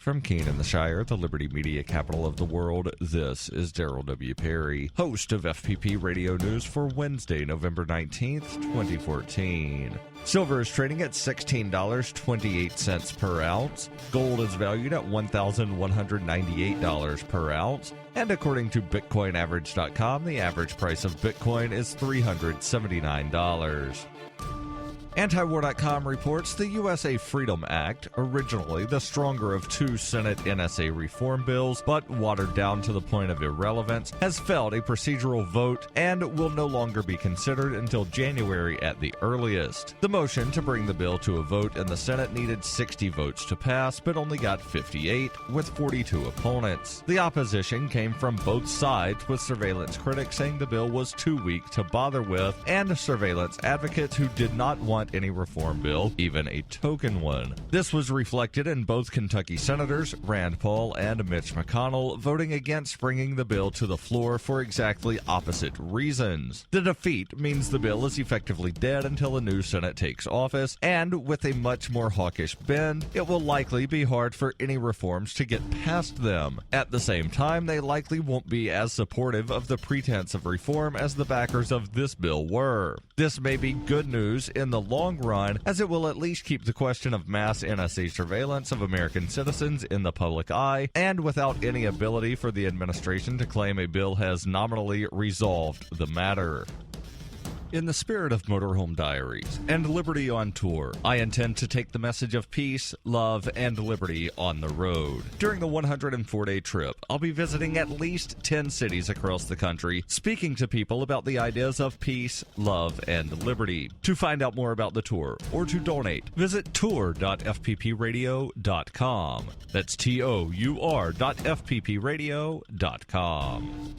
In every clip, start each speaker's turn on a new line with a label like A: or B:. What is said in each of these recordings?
A: From Keene in the Shire, the Liberty Media capital of the world, this is Daryl W. Perry, host of FPP Radio News for Wednesday, November 19th, 2014. Silver is trading at $16.28 per ounce. Gold is valued at $1,198 per ounce. And according to BitcoinAverage.com, the average price of Bitcoin is $379. Antiwar.com reports the USA Freedom Act, originally the stronger of two Senate NSA reform bills, but watered down to the point of irrelevance, has failed a procedural vote and will no longer be considered until January at the earliest. The motion to bring the bill to a vote in the Senate needed 60 votes to pass, but only got 58, with 42 opponents. The opposition came from both sides, with surveillance critics saying the bill was too weak to bother with, and surveillance advocates who did not want any reform bill, even a token one. This was reflected in both Kentucky Senators Rand Paul and Mitch McConnell voting against bringing the bill to the floor for exactly opposite reasons. The defeat means the bill is effectively dead until a new Senate takes office, and with a much more hawkish bend, it will likely be hard for any reforms to get past them. At the same time, they likely won't be as supportive of the pretense of reform as the backers of this bill were. This may be good news in the long run, as it will at least keep the question of mass NSA surveillance of American citizens in the public eye, and without any ability for the administration to claim a bill has nominally resolved the matter. In the spirit of Motorhome Diaries and Liberty on Tour, I intend to take the message of peace, love, and liberty on the road. During the 104-day trip, I'll be visiting at least 10 cities across the country, speaking to people about the ideas of peace, love, and liberty. To find out more about the tour or to donate, visit tour.fppradio.com. That's tour.fppradio.com.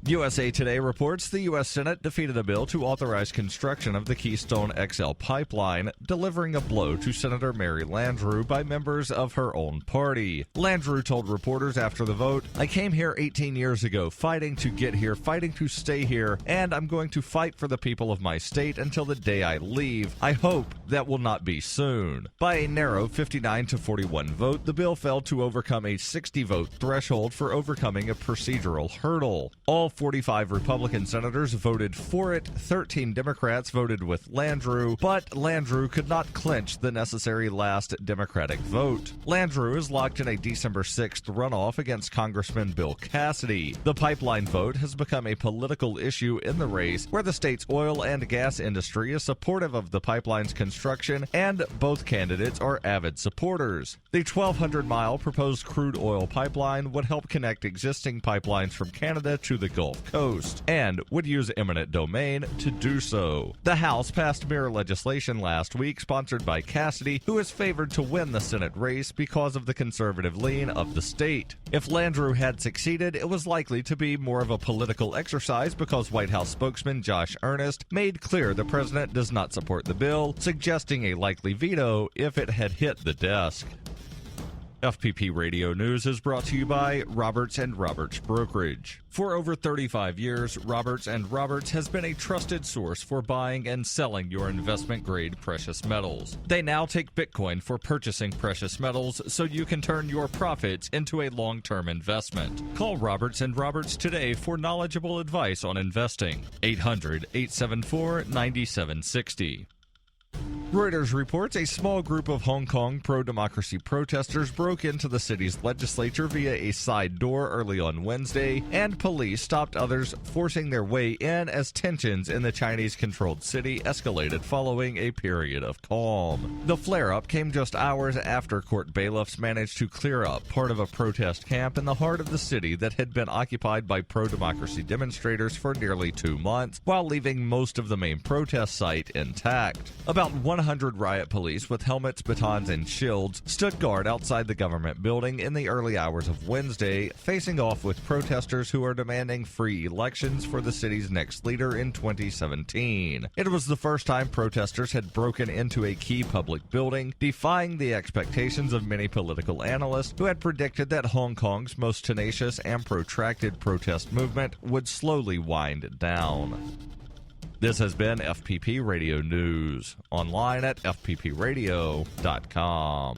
A: USA Today reports the U.S. Senate defeated a bill to authorize construction of the Keystone XL pipeline, delivering a blow to Senator Mary Landrieu by members of her own party. Landrieu told reporters after the vote, "I came here 18 years ago, fighting to get here, fighting to stay here, and I'm going to fight for the people of my state until the day I leave. I hope that will not be soon." By a narrow 59-41 vote, the bill failed to overcome a 60-vote threshold for overcoming a procedural hurdle. All 45 Republican senators voted for it, 13 Democrats voted with Landrieu, but Landrieu could not clinch the necessary last Democratic vote. Landrieu is locked in a December 6th runoff against Congressman Bill Cassidy. The pipeline vote has become a political issue in the race, where the state's oil and gas industry is supportive of the pipeline's construction, and both candidates are avid supporters. The 1,200-mile proposed crude oil pipeline would help connect existing pipelines from Canada to the Gulf Coast, and would use eminent domain to do so. The House passed mirror legislation last week, sponsored by Cassidy, who is favored to win the Senate race because of the conservative lean of the state. If Landrieu had succeeded, it was likely to be more of a political exercise because White House spokesman Josh Earnest made clear the president does not support the bill, suggesting a likely veto if it had hit the desk. FPP Radio News is brought to you by Roberts & Roberts Brokerage. For over 35 years, Roberts & Roberts has been a trusted source for buying and selling your investment-grade precious metals. They now take Bitcoin for purchasing precious metals so you can turn your profits into a long-term investment. Call Roberts & Roberts today for knowledgeable advice on investing. 800-874-9760. Reuters reports a small group of Hong Kong pro-democracy protesters broke into the city's legislature via a side door early on Wednesday, and police stopped others forcing their way in as tensions in the Chinese-controlled city escalated following a period of calm. The flare-up came just hours after court bailiffs managed to clear up part of a protest camp in the heart of the city that had been occupied by pro-democracy demonstrators for nearly 2 months, while leaving most of the main protest site intact. About 100 riot police with helmets, batons, and shields stood guard outside the government building in the early hours of Wednesday, facing off with protesters who are demanding free elections for the city's next leader in 2017. It was the first time protesters had broken into a key public building, defying the expectations of many political analysts who had predicted that Hong Kong's most tenacious and protracted protest movement would slowly wind down. This has been FPP Radio News, online at fppradio.com.